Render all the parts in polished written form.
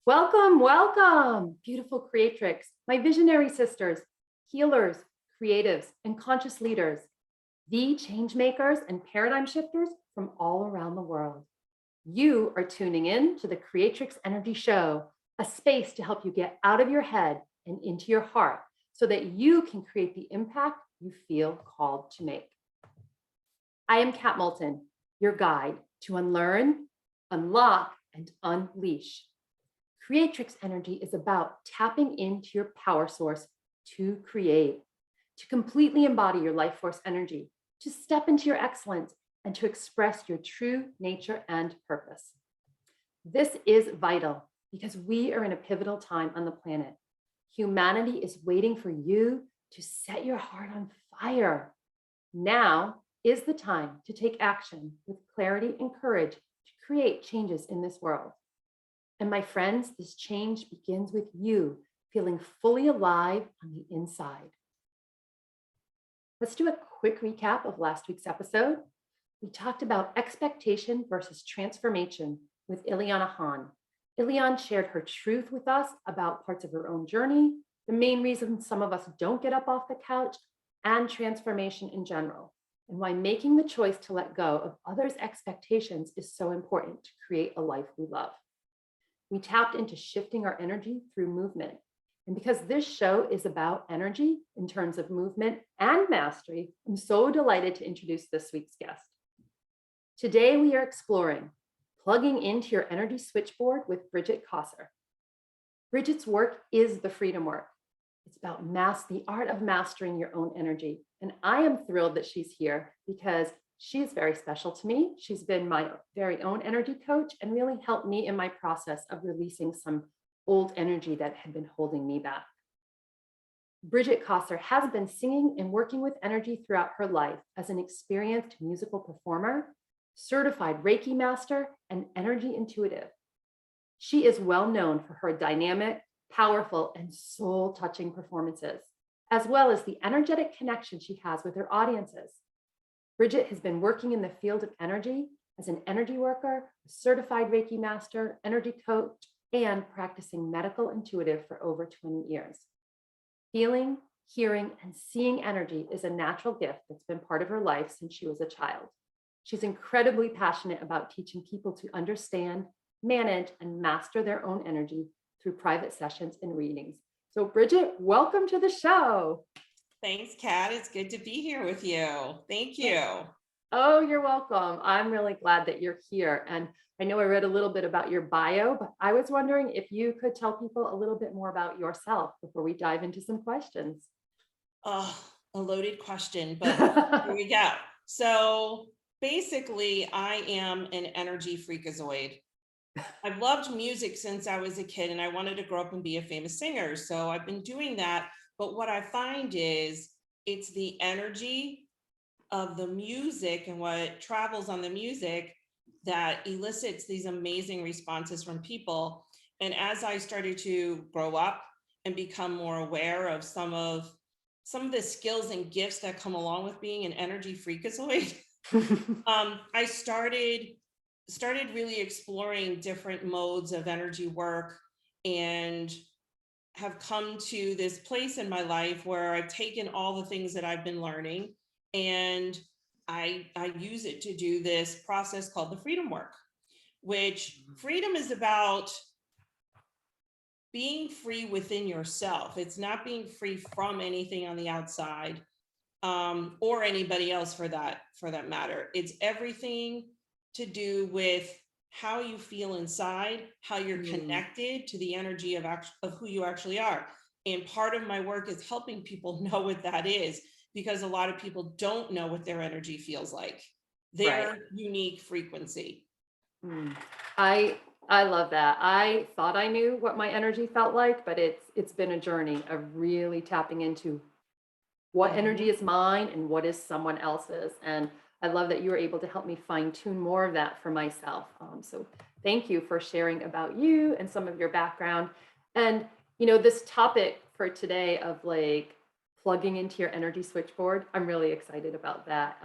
Welcome, welcome, beautiful creatrix, my visionary sisters, healers, creatives, and conscious leaders, the change makers and paradigm shifters from all around the world. You are tuning in to the Creatrix Energy Show, a space to help you get out of your head and into your heart so that you can create the impact you feel called to make. I am Kat Moulton, your guide to unlearn, unlock, and unleash. Creatrix energy is about tapping into your power source to create, to completely embody your life force energy, to step into your excellence, and to express your true nature and purpose. This is vital because we are in a pivotal time on the planet. Humanity is waiting for you to set your heart on fire. Now is the time to take action with clarity and courage to create changes in this world. And my friends, this change begins with you feeling fully alive on the inside. Let's do a quick recap of last week's episode. We talked about expectation versus transformation with Ileana Hahn. Ileana shared her truth with us about parts of her own journey, the main reasons some of us don't get up off the couch, and transformation in general, and why making the choice to let go of others' expectations is so important to create a life we love. We tapped into shifting our energy through movement. And because this show is about energy in terms of movement and mastery, I'm so delighted to introduce this week's guest. Today, we are exploring plugging into your energy switchboard with Bridgette Kosser. Bridgette's work is the freedom work. It's about the art of mastering your own energy. And I am thrilled that she's here because she's very special to me. She's been my very own energy coach and really helped me in my process of releasing some old energy that had been holding me back. Bridgette Kosser has been singing and working with energy throughout her life as an experienced musical performer, certified Reiki master, and energy intuitive. She is well known for her dynamic, powerful, and soul-touching performances, as well as the energetic connection she has with her audiences. Bridgette has been working in the field of energy as an energy worker, a certified Reiki master, energy coach, and practicing medical intuitive for over 20 years. Feeling, hearing, and seeing energy is a natural gift that's been part of her life since she was a child. She's incredibly passionate about teaching people to understand, manage, and master their own energy through private sessions and readings. So Bridgette, welcome to the show. Thanks, Kat. It's good to be here with you. Thank you. Oh, you're welcome. I'm really glad that you're here. And I know I read a little bit about your bio, but I was wondering if you could tell people a little bit more about yourself before we dive into some questions. Oh, a loaded question, but here we go. So basically, I am an energy freakazoid. I've loved music since I was a kid and I wanted to grow up and be a famous singer. So I've been doing that. But what I find is it's the energy of the music and what travels on the music that elicits these amazing responses from people. And as I started to grow up and become more aware of some of the skills and gifts that come along with being an energy freakazoid, I started really exploring different modes of energy work and have come to this place in my life where I've taken all the things that I've been learning and I use it to do this process called the freedom work, which freedom is about being free within yourself. It's not being free from anything on the outside, or anybody else for that matter. It's everything to do with how you feel inside, how you're connected to the energy of who you actually are. And part of my work is helping people know what that is, because a lot of people don't know what their energy feels like, their unique frequency. I love that. I thought I knew what my energy felt like, but it's been a journey of really tapping into what energy is mine and what is someone else's. And I love that you were able to help me fine tune more of that for myself. So thank you for sharing about you and some of your background. And, you know, this topic for today of like plugging into your energy switchboard, I'm really excited about that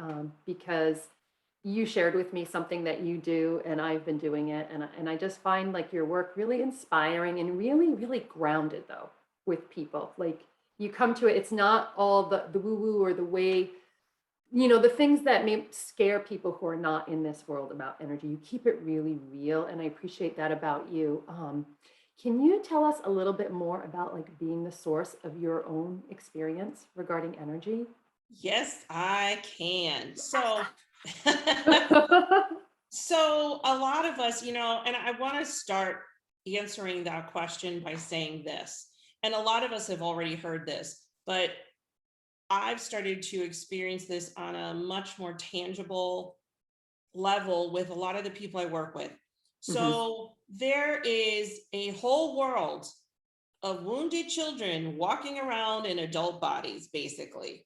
because you shared with me something that you do, and I've been doing it, and I just find like your work really inspiring and really, really grounded though with people. Like you come to it, it's not all the woo woo or the way, the things that may scare people who are not in this world about energy. You keep it really real, and I appreciate that about you. Can you tell us a little bit more about like being the source of your own experience regarding energy? Yes, I can. So, Yes. so a lot of us, and I want to start answering that question by saying this. And a lot of us have already heard this, but I've started to experience this on a much more tangible level with a lot of the people I work with. Hmm. So there is a whole world of wounded children walking around in adult bodies, basically.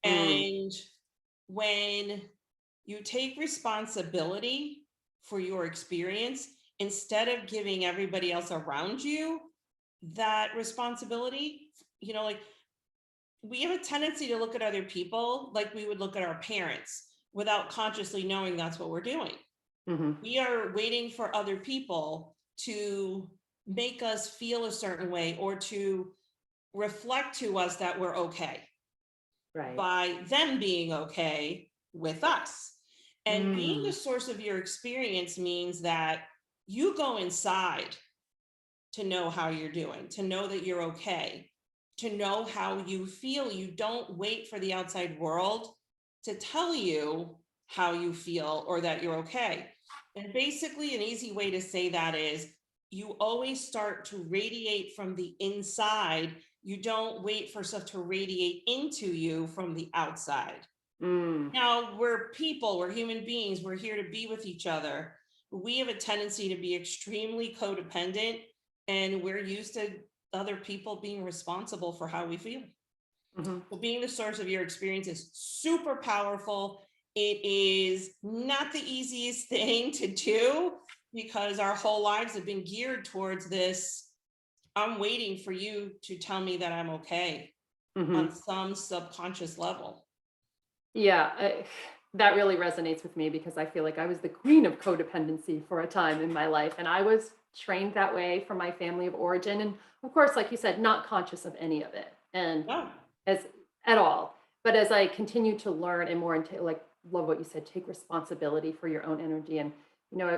Mm, And when you take responsibility for your experience, instead of giving everybody else around you that responsibility, like we have a tendency to look at other people like we would look at our parents without consciously knowing that's what we're doing. mhm. We are waiting for other people to make us feel a certain way or to reflect to us that we're okay Right. by them being okay with us. And being the Mm, source of your experience means that you go inside to know how you're doing, to know that you're okay, to know how you feel. You don't wait for the outside world to tell you how you feel or that you're okay. And basically, an easy way to say that is you always start to radiate from the inside. You don't wait for stuff to radiate into you from the outside. mm, Now, we're people, we're human beings, we're here to be with each other. We have a tendency to be extremely codependent, and we're used to other people being responsible for how we feel. mhm. So, being the source of your experience is super powerful. It is not the easiest thing to do because our whole lives have been geared towards this. I'm waiting for you to tell me that I'm okay on Mhm. some subconscious level. Yeah, that really resonates with me because I feel like I was the queen of codependency for a time in my life, and I was trained that way from my family of origin, and of course, like you said, not conscious of any of it, and No. as at all. But as I continue to learn and more into like love what you said, take responsibility for your own energy, and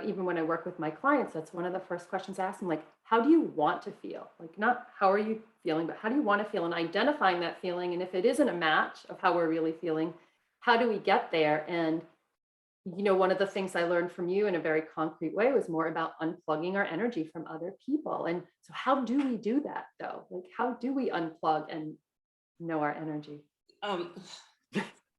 even when I work with my clients, that's one of the first questions I ask them, like, how do you want to feel? Like, not how are you feeling, but how do you want to feel? And identifying that feeling, and if it isn't a match of how we're really feeling, how do we get there? And one of the things I learned from you in a very concrete way was more about unplugging our energy from other people. And so how do we do that though? Like how do we unplug and know our energy? Um,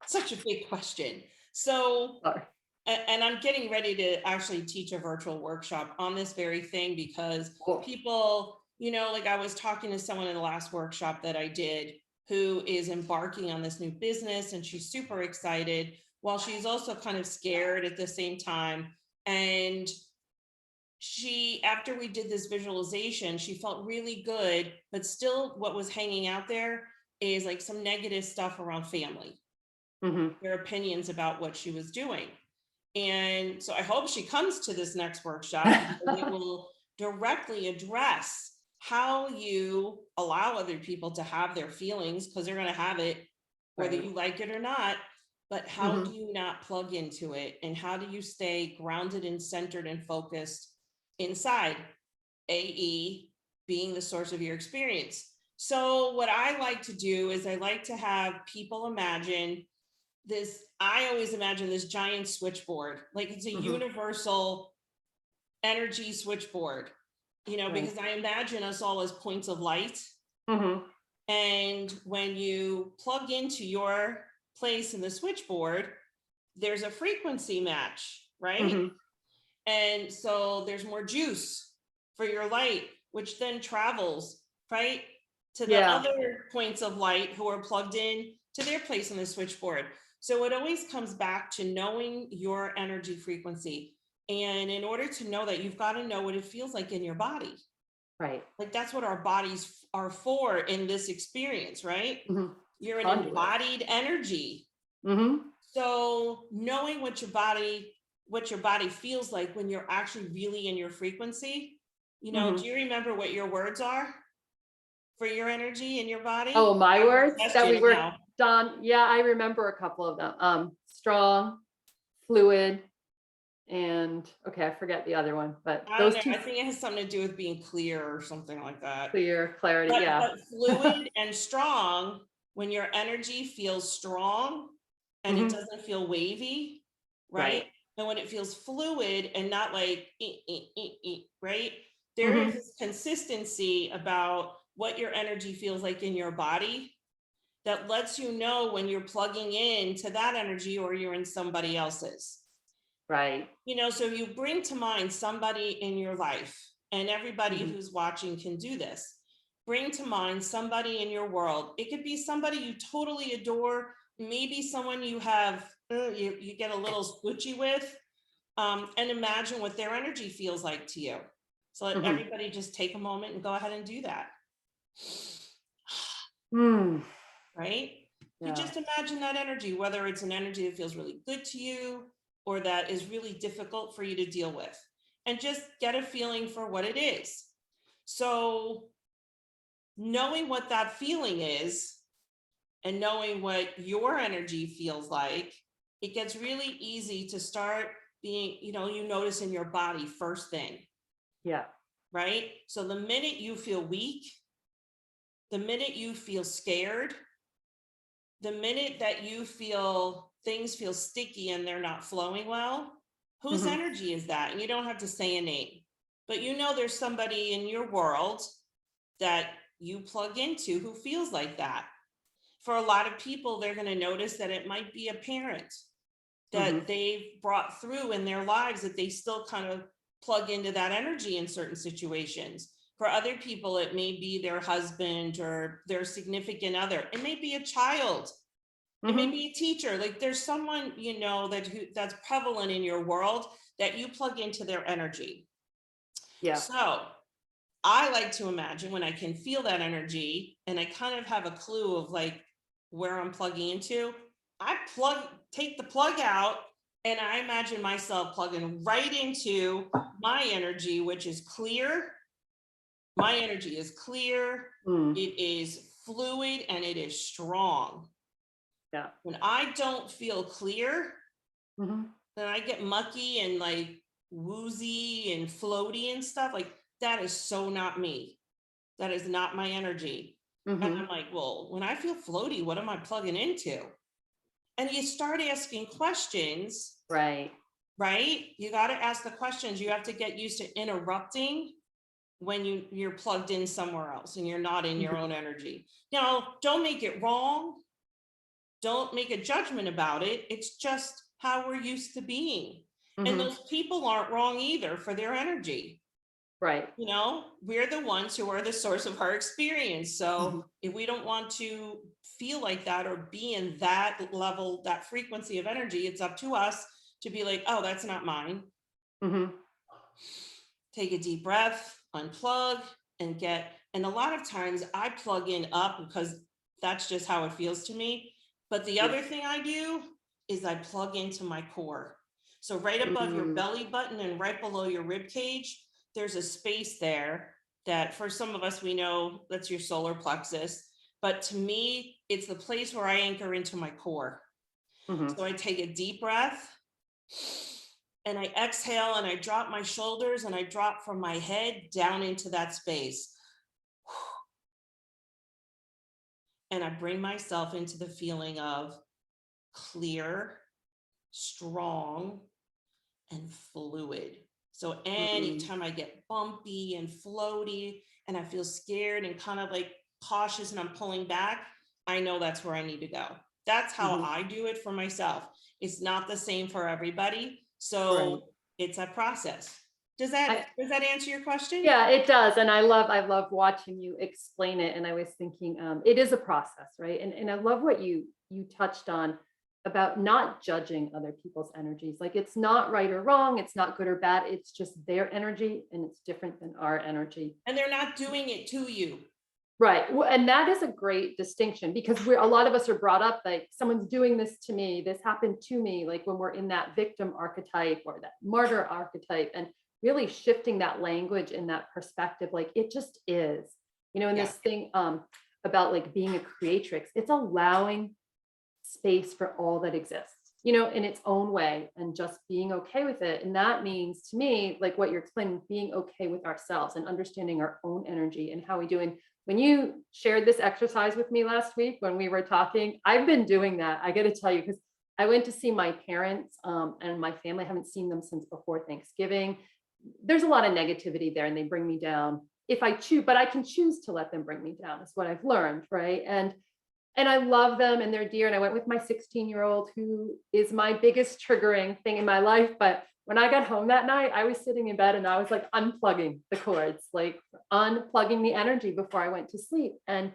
Such a big question. So, Sorry. and I'm getting ready to actually teach a virtual workshop on this very thing because Cool. people, like I was talking to someone in the last workshop that I did who is embarking on this new business and she's super excited while she's also kind of scared at the same time. And after we did this visualization, she felt really good, but still what was hanging out there is like some negative stuff around family, Hmm. their opinions about what she was doing. And so I hope she comes to this next workshop because it will directly address how you allow other people to have their feelings because they're going to have it whether Right. you like it or not. But how do Hmm. you not plug into it? And how do you stay grounded and centered and focused inside? AE being the source of your experience. So, what I like to do is I like to have people imagine this. I always imagine this giant switchboard, like it's a Hmm. universal energy switchboard, Right. because I imagine us all as points of light. Hmm. And when you plug into your place in the switchboard, there's a frequency match, right? Hmm. And so there's more juice for your light, which then travels, right, to the Yeah. other points of light who are plugged in to their place in the switchboard. So it always comes back to knowing your energy frequency. And in order to know that, you've got to know what it feels like in your body. Right. Like that's what our bodies are for in this experience, right? Hmm. You're an Conduit. embodied energy. Hmm. So knowing what your body feels like when you're actually really in your frequency, Mhm. do you remember what your words are for your energy in your body? Oh, my I won't words test that you we now. worked on. Yeah, I remember a couple of them. Strong, fluid, and okay, I forget the other one, but I don't those know. two I think it has something to do with being clear or something like that. clear, clarity. But Yeah. fluid and strong, when your energy feels strong and it Mhm. doesn't feel wavy, right? Right. And when it feels fluid and not like right? There is Mhm. this consistency about what your energy feels like in your body that lets you know when you're plugging in to that energy or you're in somebody else's. Right. So you bring to mind somebody in your life, and everybody Mhm. who's watching can do this. Bring to mind somebody in your world. It could be somebody you totally adore, maybe someone you have, you get a little squishy with, and imagine what their energy feels like to you. So let Mhm. everybody just take a moment and go ahead and do that. Mm. Right? You Yeah. just imagine that energy, whether it's an energy that feels really good to you or that is really difficult for you to deal with, and just get a feeling for what it is. So, knowing what that feeling is and knowing what your energy feels like, it gets really easy to start being, you notice in your body first thing, Yeah. right? So, the minute you feel weak, the minute you feel scared, the minute that you feel things feel sticky and they're not flowing well, whose Mhm. energy is that? And you don't have to say a name, but there's somebody in your world that you plug into who feels like that. For a lot of people, they're going to notice that it might be a parent that Mhm. they've brought through in their lives that they still kind of plug into that energy in certain situations. For other people, it may be their husband or their significant other. It may be a child. It may Mhm. be a teacher. Like there's someone that's prevalent in your world that you plug into their energy. Yeah. So I like to imagine when I can feel that energy and I kind of have a clue of like where I'm plugging into, take the plug out, and I imagine myself plugging right into my energy, which is clear. My energy is clear, Mm. it is fluid, and it is strong. Yeah. When I don't feel clear, Mhm. then I get mucky and like woozy and floaty and stuff. Like that is so not me. That is not my energy. And I'm Mhm. like, well, when I feel floaty, what am I plugging into? And you start asking questions, Right. right? You got to ask the questions. You have to get used to interrupting when you're plugged in somewhere else and you're not in your Mhm. own energy. Now, don't make it wrong. Don't make a judgment about it. It's just how we're used to being. And Mhm. those people aren't wrong either for their energy. Right. We're the ones who are the source of our experience. So Mhm. if we don't want to feel like that or be in that level, that frequency of energy, it's up to us to be like, oh, that's not mine. Mhm. Take a deep breath, unplug, and a lot of times I plug in up because that's just how it feels to me. But the Yeah. other thing I do is I plug into my core. So right above your Mm. belly button and right below your rib cage, there's a space there that for some of us we know that's your solar plexus. But to me, it's the place where I anchor into my core. Mhm. So I take a deep breath and I exhale and I drop my shoulders and I drop from my head down into that space. And I bring myself into the feeling of clear, strong, and fluid. So Mm. anytime I get bumpy and floaty and I feel scared and kind of like cautious and I'm pulling back, I know that's where I need to go. That's how Mhm. I do it for myself. It's not the same for everybody. Right. So it's a process. Does I that does that answer your question? Yeah, it does, and I love watching you explain it, and I was thinking, it is a process, right? And I love what you touched on about not judging other people's energies. Like, it's not right or wrong, it's not good or bad, it's just their energy, and it's different than our energy. And they're not doing it to you. Right. Well, and that is a great distinction because a lot of us are brought up like someone's doing this to me, this happened to me, like when we're in that victim archetype or that martyr archetype, and really shifting that language in that perspective, like it just is, in Yeah. this thing about like being a creatrix, it's allowing space for all that exists, in its own way and just being okay with it. And that means to me, like what you're explaining, being okay with ourselves and understanding our own energy and how we do. And when you shared this exercise with me last week when we were talking, I've been doing that. I got to tell you, because I went to see my parents and my family. I haven't seen them since before Thanksgiving. There's a lot of negativity there and they bring me down if I choose, but I can choose to let them bring me down, is what I've learned. Right. And I love them and they're dear. And I went with my 16-year-old, who is my biggest triggering thing in my life. But when I got home that night, I was sitting in bed and I was like unplugging the cords, like unplugging the energy before I went to sleep. And,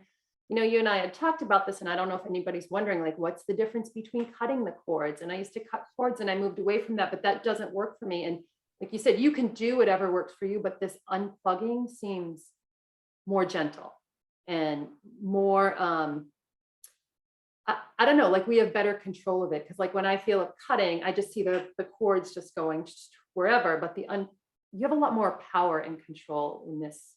you and I had talked about this, and I don't know if anybody's wondering, like, what's the difference between cutting the cords? And I used to cut cords and I moved away from that, but that doesn't work for me. And like you said, you can do whatever works for you, but this unplugging seems more gentle and more, I don't know, like we have better control of it. Cause like when I feel it cutting, I just see the cords just going just wherever, but you have a lot more power and control in this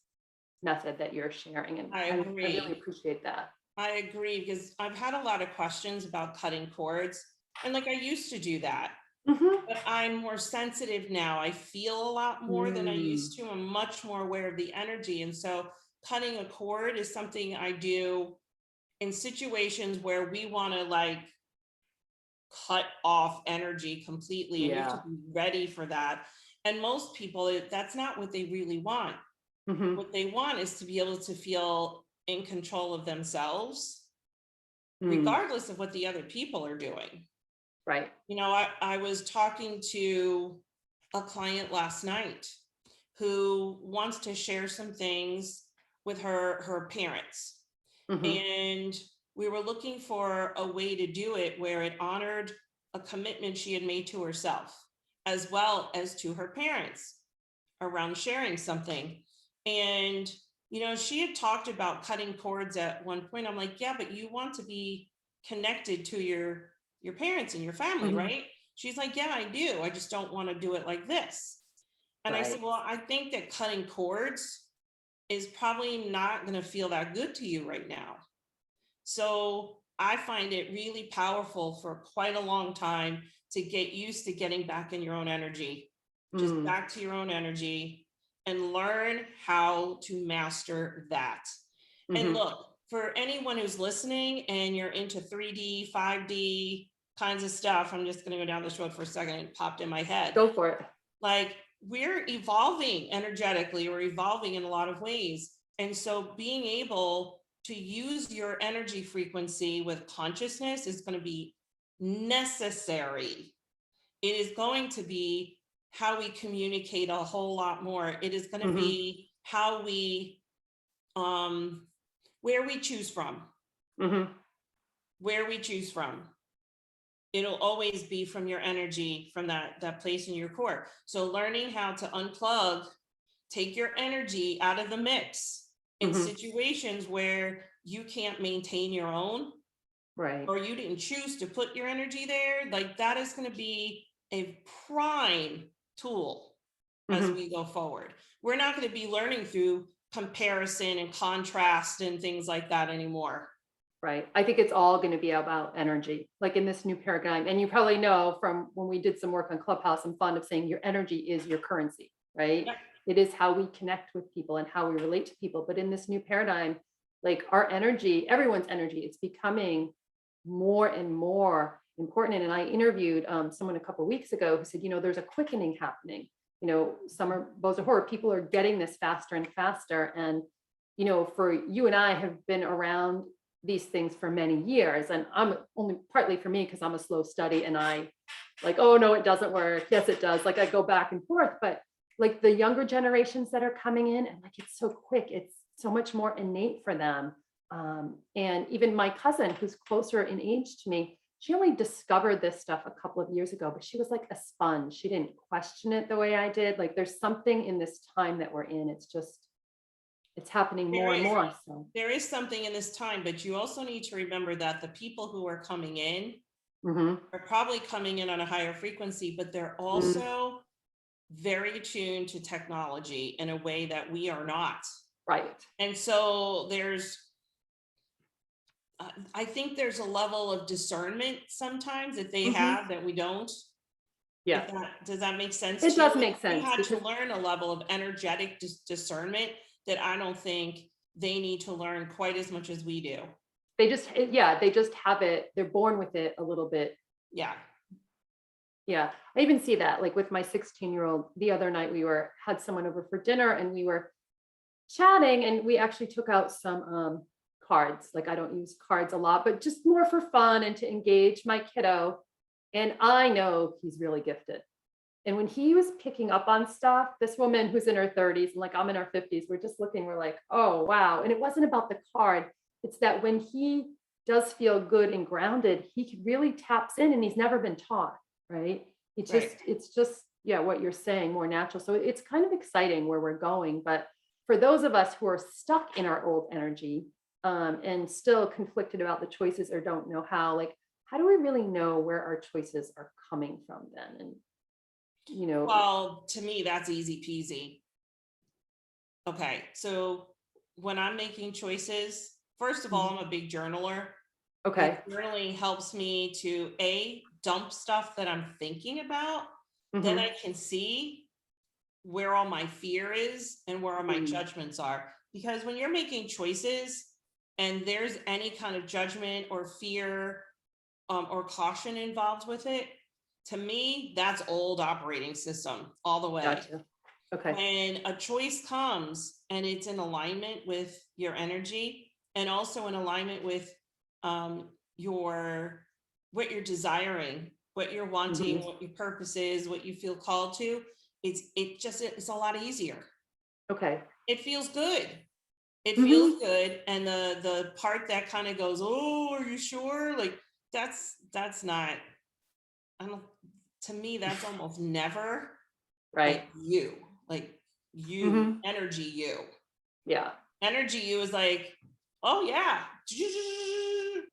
method that you're sharing. And I I really agree. appreciate that. I agree because I've had a lot of questions about cutting cords. And like I used to do that, Mhm. but I'm more sensitive now. I feel a lot more than I Mm, used to. I'm much more aware of the energy. And so cutting a cord is something I do in situations where we want to like cut off energy completely, and you have to yeah. be ready for that. And most people, that's not what they really want. Mhm. What they want is to be able to feel in control of themselves, Mm, regardless of what the other people are doing. right. I was talking to a client last night who wants to share some things with her parents. Mhm. And we were looking for a way to do it where it honored a commitment she had made to herself, as well as to her parents around sharing something. And, she had talked about cutting cords at one point. I'm like, yeah, but you want to be connected to your parents and your family, Mhm. right? She's like, yeah, I do. I just don't want to do it like this. And I said, Right. well, I think that cutting cords is probably not going to feel that good to you right now. So I find it really powerful for quite a long time to get used to getting back in your own energy, just Mm, back to your own energy, and learn how to master that. And mhm. look, for anyone who's listening and you're into 3D, 5D kinds of stuff, I'm just going to go down this road for a second. It popped in my head. Go for it. Like, we're evolving energetically, we're evolving in a lot of ways. And so being able to use your energy frequency with consciousness is going to be necessary. It is going to be how we communicate a whole lot more. It is going to Mhm. be how we, where we choose from, Mhm. where we choose from. It'll always be from your energy, from that place in your core. So learning how to unplug, take your energy out of the mix in Mhm. situations where you can't maintain your own, Right. or you didn't choose to put your energy there, like that is going to be a prime tool as Mhm. we go forward. We're not going to be learning through comparison and contrast and things like that anymore. Right. I think it's all going to be about energy, like in this new paradigm. And you probably know from when we did some work on Clubhouse, I'm fond of saying your energy is your currency, right? Yep. It is how we connect with people and how we relate to people. But in this new paradigm, like our energy, everyone's energy, it's becoming more and more important. And I interviewed someone a couple of weeks ago who said, there's a quickening happening. Summer Bows of Horror, people are getting this faster and faster. And, for you and I have been around these things for many years. And I'm only partly for me because I'm a slow study and I like, oh no, it doesn't work. Yes, it does. Like I go back and forth, but like the younger generations that are coming in and like it's so quick, it's so much more innate for them. And even my cousin, who's closer in age to me, she only discovered this stuff a couple of years ago, but she was like a sponge. She didn't question it the way I did. Like there's something in this time that we're in. It's just It's happening There more and is. more. So, There is something in this time, but you also need to remember that the people who are coming in mhm. are probably coming in on a higher frequency, but they're Mm, also very attuned to technology in a way that we are not. right. And so I think there's a level of discernment sometimes that they Mhm. have that we don't. Yeah, Does that make sense it to you? does Like, make we sense had to because learn a level of energetic discernment that I don't think they need to learn quite as much as we do. they just have it. They're born with it a little bit. Yeah. Yeah, I even see that like with my 16-year-old. The other night we had someone over for dinner and we were chatting and we actually took out some cards. Like I don't use cards a lot, but just more for fun and to engage my kiddo. And I know he's really gifted. And when he was picking up on stuff, this woman who's in her 30s and like I'm in our 50s, we're just looking, we're like, oh wow. And it wasn't about the card. It's that when he does feel good and grounded, he really taps in and he's never been taught, right? Right. It's just, yeah, what you're saying, more natural. So it's kind of exciting where we're going. But for those of us who are stuck in our old energy and still conflicted about the choices or don't know how, like, how do we really know where our choices are coming from then? And Well, to me, that's easy peasy. Okay. So when I'm making choices, first of all, I'm a big journaler. okay. And journaling helps me to dump stuff that I'm thinking about. Then Mhm. I can see where all my fear is and where all my Mm. judgments are. Because when you're making choices and there's any kind of judgment or fear or caution involved with it, to me, that's old operating system all the way. Gotcha. Okay. When a choice comes and it's in alignment with your energy and also in alignment with your what you're desiring, what you're wanting, Mhm. what your purpose is, what you feel called to, it's a lot easier. Okay. It feels good. It feels Mhm. good. And the part that kind of goes, oh, are you sure? Like that's not, I don't, to me, that's almost never like Right. you, like Mhm. energy you. Yeah. Energy you is like, oh yeah,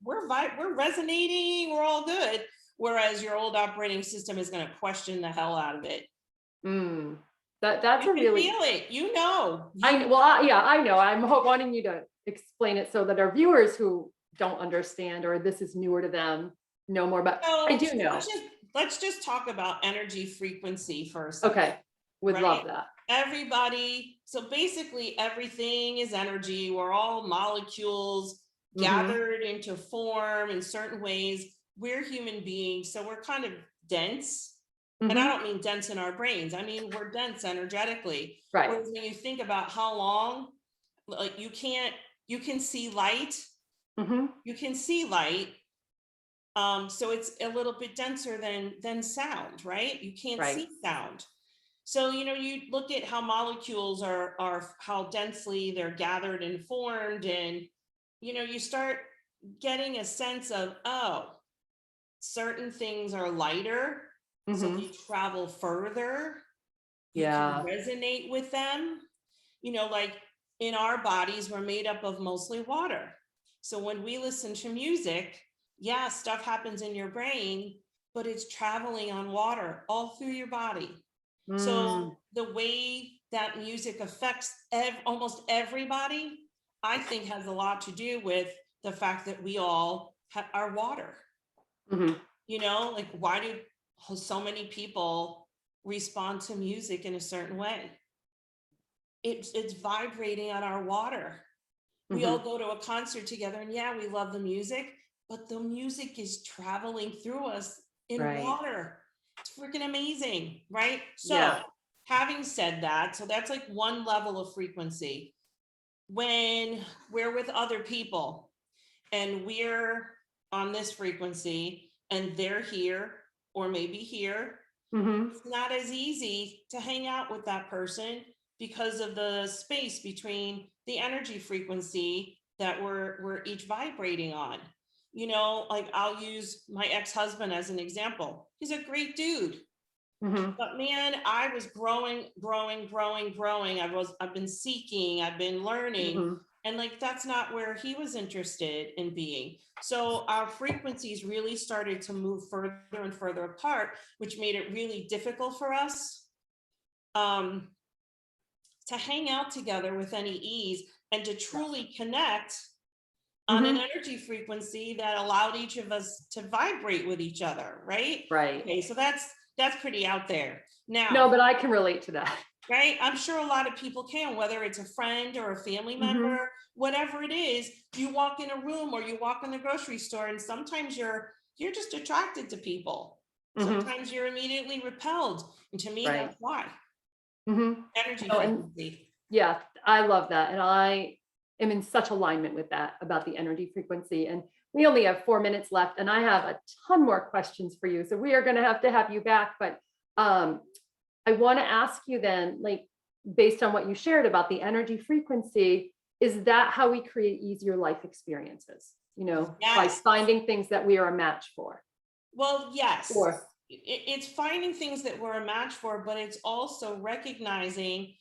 we're resonating, we're all good. Whereas your old operating system is going to question the hell out of it. Mm. That's You a can really feel it, you know. yeah, I know. I'm wanting you to explain it so that our viewers who don't understand or this is newer to them know more, but I So, do so know. let's just talk about energy frequency for a second, Okay. Would right? love that. Everybody, so basically everything is energy. We're all molecules Mhm. gathered into form in certain ways. We're human beings, so we're kind of dense. And I Mhm. don't mean dense in our brains. I mean, we're dense energetically. Right. Whereas when you think about how long, like you can see light, Mhm. you can see light, so it's a little bit denser than sound, right? You can't Right. see sound. So, you look at how molecules are how densely they're gathered and formed, and you start getting a sense of, oh, certain things are lighter, so Mhm. they travel further. You can Yeah. resonate with them. Like in our bodies, we're made up of mostly water. So when we listen to music, yeah, stuff happens in your brain, but it's traveling on water all through your body. Mm. So the way that music affects almost everybody, I think has a lot to do with the fact that we all are water. Mhm. Like why do so many people respond to music in a certain way? It's vibrating on our water. We all Mhm. go to a concert together and yeah, we love the music, but the music is traveling through us in Right. water. It's freaking amazing, right? So, Yeah. having said that, so that's like one level of frequency. When we're with other people and we're on this frequency and they're here or maybe here, Mhm. it's not as easy to hang out with that person because of the space between the energy frequency that we're each vibrating on. Like I'll use my ex-husband as an example. He's a great dude. Mhm. But man, I was growing. I've been seeking, I've been learning. Mhm. And like, that's not where he was interested in being. So our frequencies really started to move further and further apart, which made it really difficult for us um, to hang out together with any ease and to truly connect on an Mhm. energy frequency that allowed each of us to vibrate with each other, right? Right. Okay, so that's pretty out there. No, Now, but I can relate to that. right? I'm sure a lot of people can, whether it's a friend or a family Mhm. member, whatever it is, you walk in a room or you walk in the grocery store and sometimes you're just attracted to people. Mhm. Sometimes you're immediately repelled. And to me, Right. that's why Mhm. energy No, and frequency. yeah, I love that. And I am in such alignment with that about the energy frequency. And we only have 4 minutes left, and I have a ton more questions for you. So we are going to have you back. But um, I want to ask you then, like, based on what you shared about the energy frequency, is that how we create easier life experiences? By Yes. finding things that we are a match for? Well, yes. Or, It's finding things that we're a match for, but it's also recognizing